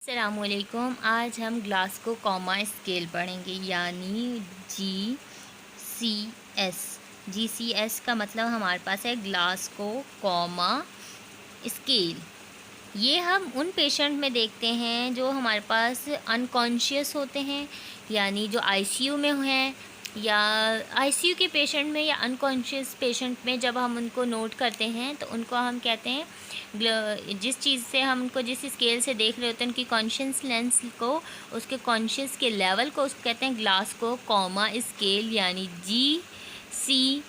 अस्सलामुअलैकुम। आज हम ग्लासगो कॉमा स्केल पढ़ेंगे यानी GCS का मतलब हमारे पास है ग्लासगो कॉमा स्केल। ये हम उन पेशेंट में देखते हैं जो हमारे पास अनकॉन्शियस होते हैं, यानी जो आईसीयू में हैं, या आईसीयू के पेशेंट में या अनकॉन्शियस पेशेंट में जब हम उनको नोट करते हैं तो उनको हम कहते हैं, जिस चीज़ से हम उनको जिस स्केल से देख रहे होते हैं उनकी कॉन्शियसनेस को, उसके कॉन्शियस के लेवल को, उसको कहते हैं ग्लासगो कॉमा स्केल यानी GCS।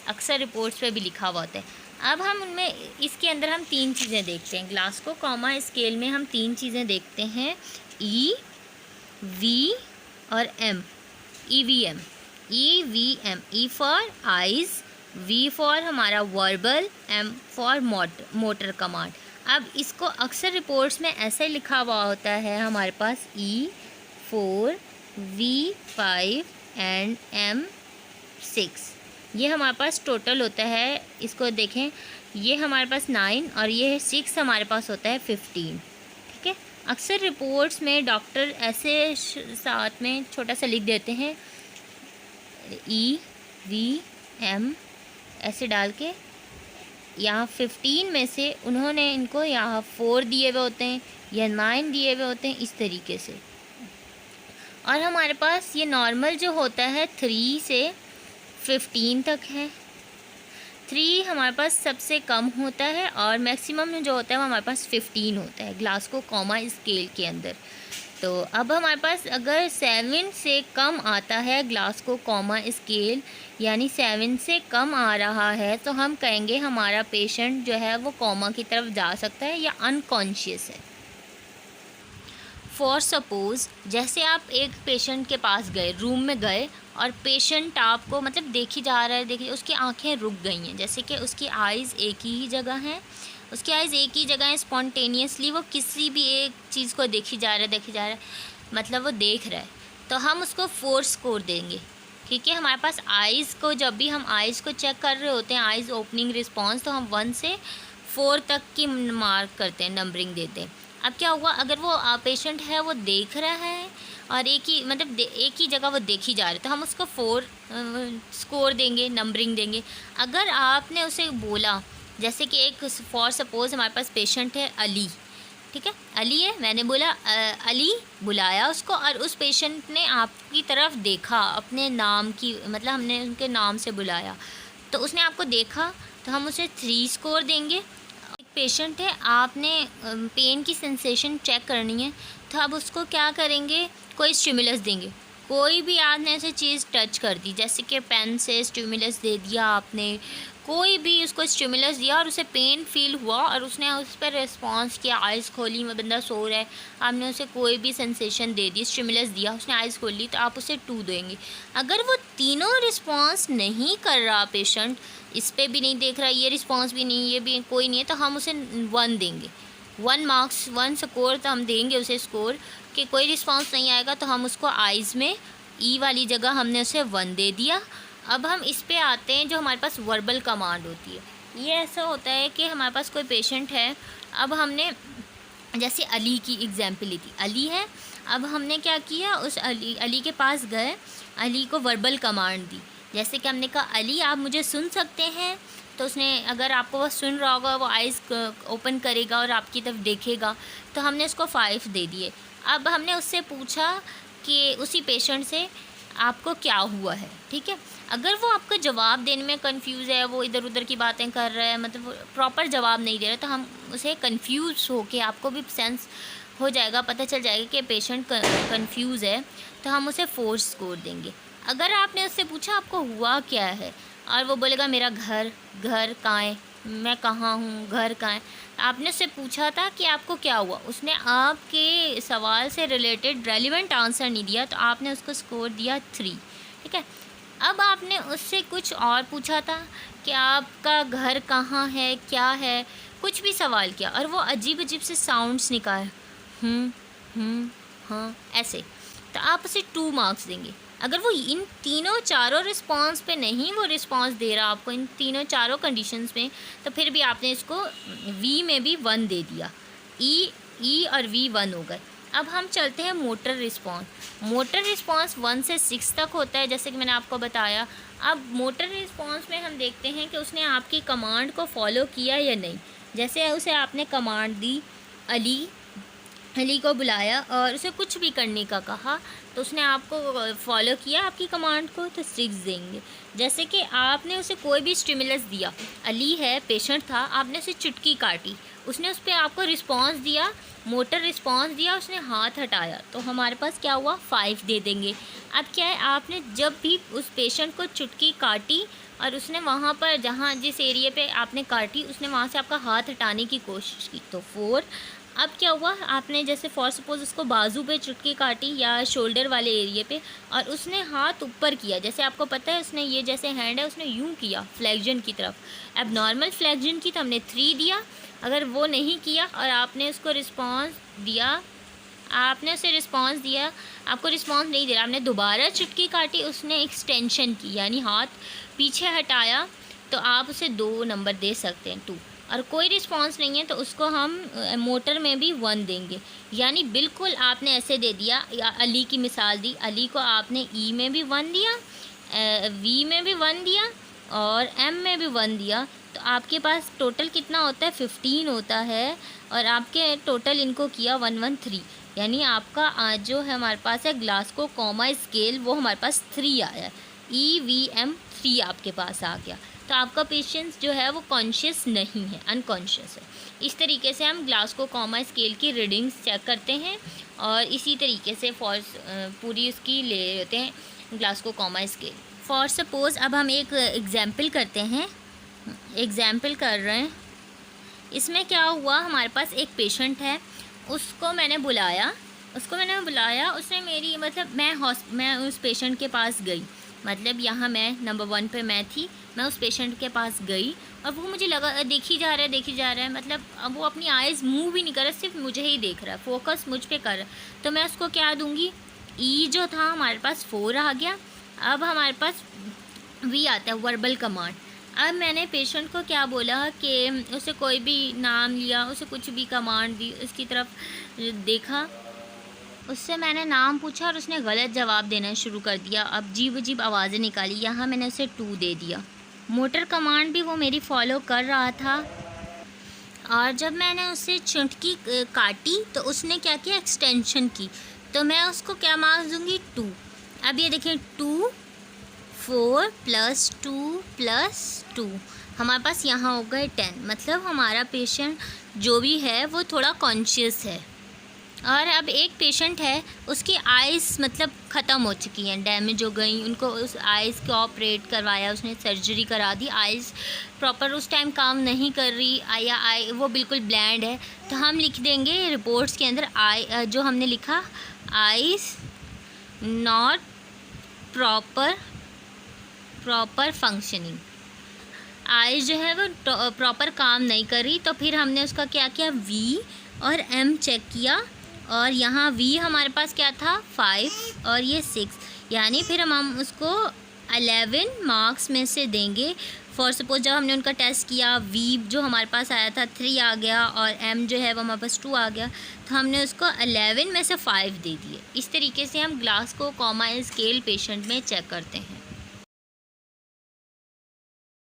अक्सर रिपोर्ट्स पे भी लिखा हुआ होता है। अब हम उनमें इसके अंदर हम तीन चीज़ें देखते हैं। ग्लासगो कॉमा स्केल में हम तीन चीज़ें देखते हैं, ई, वी और M. EVM, E for eyes, V for हमारा verbal, M for motor command. अब इसको अक्सर रिपोर्ट्स में ऐसे लिखा हुआ होता है हमारे पास E4, V5 एंड M6। ये हमारे पास टोटल होता है। इसको देखें, ये हमारे पास 9 और ये 6 हमारे पास होता है 15। ठीक है, अक्सर रिपोर्ट्स में डॉक्टर ऐसे साथ में छोटा सा लिख देते हैं EVM ऐसे डाल के। यहाँ 15 में से उन्होंने इनको यहाँ 4 दिए हुए होते हैं या 9 दिए हुए होते हैं, इस तरीके से। और हमारे पास ये नॉर्मल जो होता है 3 से 15 तक है। 3 हमारे पास सबसे कम होता है और मैक्सिमम जो होता है वो हमारे पास 15 होता है ग्लासगो कॉमा स्केल के अंदर। तो अब हमारे पास अगर 7 से कम आता है ग्लासगो कॉमा स्केल, यानी 7 से कम आ रहा है, तो हम कहेंगे हमारा पेशेंट जो है वो कॉमा की तरफ जा सकता है या अनकॉन्शियस है। फॉर सपोज़, जैसे आप एक पेशेंट के पास गए, रूम में गए और पेशेंट आपको मतलब देखी जा रहा है, देखिए उसकी आंखें रुक गई हैं, जैसे कि उसकी आइज़ एक ही जगह हैं, उसकी आइज़ एक ही जगह है, स्पॉन्टेनियसली वो किसी भी एक चीज़ को देखी जा रहा है, मतलब वो देख रहा है, तो हम उसको 4 स्कोर देंगे। ठीक है, हमारे पास आइज़ को, जब भी हम आइज़ को चेक कर रहे होते हैं, आइज़ ओपनिंग रिस्पॉन्स, तो हम 1 से 4 तक की मार्क करते हैं, नंबरिंग देते हैं। अब क्या हुआ, अगर वो पेशेंट है वो देख रहा है और एक ही जगह वो देखी जा रही है, तो हम उसको 4 स्कोर देंगे, नंबरिंग देंगे। अगर आपने उसे बोला, जैसे कि एक फॉर सपोज़ हमारे पास पेशेंट है अली, ठीक है, अली है, मैंने बोला अली, बुलाया उसको और उस पेशेंट ने आपकी तरफ देखा, अपने नाम की, मतलब हमने उनके नाम से बुलाया, तो उसने आपको देखा, तो हम उसे 3 स्कोर देंगे। एक पेशेंट है, आपने पेन की सेंसेशन चेक करनी है, तो अब उसको क्या करेंगे, कोई स्टिमुलस देंगे। कोई भी आपने ऐसी चीज़ टच कर दी, जैसे कि पेन से स्टिमुलस दे दिया आपने, कोई भी उसको स्टिमुलस दिया और उसे पेन फील हुआ और उसने उस पर रिस्पॉन्स किया, आइज़ खोली, में बंदा सो रहा है, आपने उसे कोई भी सेंसेशन दे दी, स्टिमुलस दिया, उसने आइज़ खोल ली, तो आप उसे 2 देंगे। अगर वो तीनों रिस्पॉन्स नहीं कर रहा पेशेंट, इस पर भी नहीं देख रहा, ये रिस्पॉन्स भी नहीं, ये भी कोई नहीं है, तो हम उसे 1 देंगे। 1 मार्क्स, 1 स्कोर तो हम देंगे उसे स्कोर, कि कोई रिस्पॉन्स नहीं आएगा तो हम उसको आइज़ में ई वाली जगह हमने उसे 1 दे दिया। अब हम इस पे आते हैं, जो हमारे पास वर्बल कमांड होती है। ये ऐसा होता है कि हमारे पास कोई पेशेंट है, अब हमने जैसे अली की एग्जांपल ली थी, अली है, अब हमने क्या किया, उस अली के पास गए, अली को वर्बल कमांड दी, जैसे कि हमने कहा अली आप मुझे सुन सकते हैं, तो उसने, अगर आपको वो सुन रहा होगा, वो आइज़ ओपन करेगा और आपकी तरफ देखेगा, तो हमने उसको 5 दे दिए। अब हमने उससे पूछा कि उसी पेशेंट से आपको क्या हुआ है, ठीक है, अगर वो आपको जवाब देने में कंफ्यूज है, वो इधर उधर की बातें कर रहा है, मतलब प्रॉपर जवाब नहीं दे रहा, तो हम उसे कंफ्यूज हो के, आपको भी सेंस हो जाएगा, पता चल जाएगा कि पेशेंट कंफ्यूज है, तो हम उसे 4 स्कोर देंगे। अगर आपने उससे पूछा आपको हुआ क्या है और वो बोलेगा मेरा घर कहाँ है, मैं कहाँ हूँ, घर कहाँ है, आपने उससे पूछा था कि आपको क्या हुआ, उसने आपके सवाल से रिलेटेड रेलिवेंट आंसर नहीं दिया, तो आपने उसको स्कोर दिया 3। ठीक है, अब आपने उससे कुछ और पूछा था कि आपका घर कहाँ है, क्या है, कुछ भी सवाल किया और वो अजीब अजीब से साउंड्स निकाले, हाँ, ऐसे, तो आप उसे 2 मार्क्स देंगे। अगर वो इन तीनों चारों रिस्पॉन्स पे नहीं वो रिस्पॉन्स दे रहा आपको, इन तीनों चारों कंडीशंस में, तो फिर भी आपने इसको वी में भी 1 दे दिया, ई ई और वी 1 हो गए। अब हम चलते हैं मोटर रिस्पॉन्स। मोटर रिस्पॉन्स 1 से 6 तक होता है, जैसे कि मैंने आपको बताया। अब मोटर रिस्पॉन्स में हम देखते हैं कि उसने आपकी कमांड को फॉलो किया या नहीं। जैसे उसे आपने कमांड दी, अली को बुलाया और उसे कुछ भी करने का कहा, तो उसने आपको फॉलो किया आपकी कमांड को, तो 6 देंगे। जैसे कि आपने उसे कोई भी स्टिमुलस दिया, अली है, पेशेंट था, आपने उसे चुटकी काटी, उसने उस पर आपको रिस्पांस दिया, मोटर रिस्पांस दिया, उसने हाथ हटाया, तो हमारे पास क्या हुआ, 5 दे देंगे। अब क्या है, आपने जब भी उस पेशेंट को चुटकी काटी और उसने वहाँ पर जहाँ जिस एरिया पे आपने काटी उसने वहाँ से आपका हाथ हटाने की कोशिश की, तो 4। अब क्या हुआ, आपने जैसे फॉर सपोज उसको बाजू पे चुटकी काटी या शोल्डर वाले एरिया पे और उसने हाथ ऊपर किया, जैसे आपको पता है उसने ये जैसे हैंड है उसने यूँ किया फ्लेक्जन की तरफ, अब नॉर्मल फ्लेक्जन की, तो हमने 3 दिया। अगर वो नहीं किया और आपने उसको रिस्पॉन्स दिया, आपने उसे रिस्पॉन्स दिया, आपको रिस्पॉन्स नहीं दिया, आपने दोबारा चुटकी काटी, उसने एक्सटेंशन की यानी हाथ पीछे हटाया, तो आप उसे 2 नंबर दे सकते हैं, 2। और कोई रिस्पॉन्स नहीं है तो उसको हम मोटर में भी 1 देंगे। यानी बिल्कुल आपने ऐसे दे दिया, या अली की मिसाल दी, अली को आपने ई में भी 1 दिया, वी में भी 1 दिया और एम में भी 1 दिया, तो आपके पास टोटल कितना होता है, 15 होता है। और आपके टोटल इनको किया 113, यानी आपका जो है हमारे पास है ग्लासको कॉमा स्केल, वो हमारे पास 3 आया, EVM 3 आपके पास आ गया। तो आपका पेशेंट जो है वो कॉन्शियस नहीं है, अनकॉन्शियस है। इस तरीके से हम ग्लासको कॉमा स्केल की रीडिंग्स चेक करते हैं और इसी तरीके से पूरी उसकी ले लेते हैं ग्लासको कॉमा स्केल। फॉर सपोज़ अब हम एक एग्जाम्पल करते हैं, एग्जाम्पल कर रहे हैं। इसमें क्या हुआ, हमारे पास एक पेशेंट है, उसको मैंने बुलाया, उसने मेरी मतलब मैं उस पेशेंट के पास गई, मतलब यहाँ मैं नंबर 1 पे मैं थी, मैं उस पेशेंट के पास गई और वो मुझे लगा देखी जा रहा है, मतलब अब वो अपनी आइज़ मूव भी नहीं कर रहा, सिर्फ मुझे ही देख रहा है, फोकस मुझ पे कर रहा है, तो मैं उसको क्या दूंगी, ई जो था हमारे पास 4 आ गया। अब हमारे पास वी आता है, वर्बल कमांड। अब मैंने पेशेंट को क्या बोला कि उसे कोई भी नाम लिया, उसे कुछ भी कमांड दी, उसकी तरफ देखा, उससे मैंने नाम पूछा और उसने गलत जवाब देना शुरू कर दिया, अब अजीब अजीब आवाज़ें निकाली, यहाँ मैंने उसे 2 दे दिया। मोटर कमांड भी वो मेरी फॉलो कर रहा था और जब मैंने उसे चुटकी काटी तो उसने क्या किया, एक्सटेंशन की, तो मैं उसको क्या मार्क्स दूँगी, 2। अब ये देखिए 2, 4 + 2 + 2 हमारे पास यहाँ हो गए 10, मतलब हमारा पेशेंट जो भी है वो थोड़ा कॉन्शियस है। और अब एक पेशेंट है, उसकी आइज़ मतलब ख़त्म हो चुकी हैं, डैमेज हो गई, उनको उस आइज़ को ऑपरेट करवाया, उसने सर्जरी करा दी, आइज़ प्रॉपर उस टाइम काम नहीं कर रही, या आई वो बिल्कुल ब्लैंड है, तो हम लिख देंगे रिपोर्ट्स के अंदर जो हमने लिखा, eyes not proper functioning, eyes जो है वो प्रॉपर काम नहीं कर रही। तो फिर हमने उसका क्या किया, वी और एम चेक किया और यहाँ वी हमारे पास क्या था, 5 और ये 6, यानी फिर हम उसको 11 मार्क्स में से देंगे। फॉर सपोज जब हमने उनका टेस्ट किया, वी जो हमारे पास आया था 3 आ गया और एम जो है वो हमारे पास 2 आ गया, तो हमने उसको 11 में से 5 दे दिए। इस तरीके से हम ग्लासको कॉमा स्केल पेशेंट में चेक करते हैं।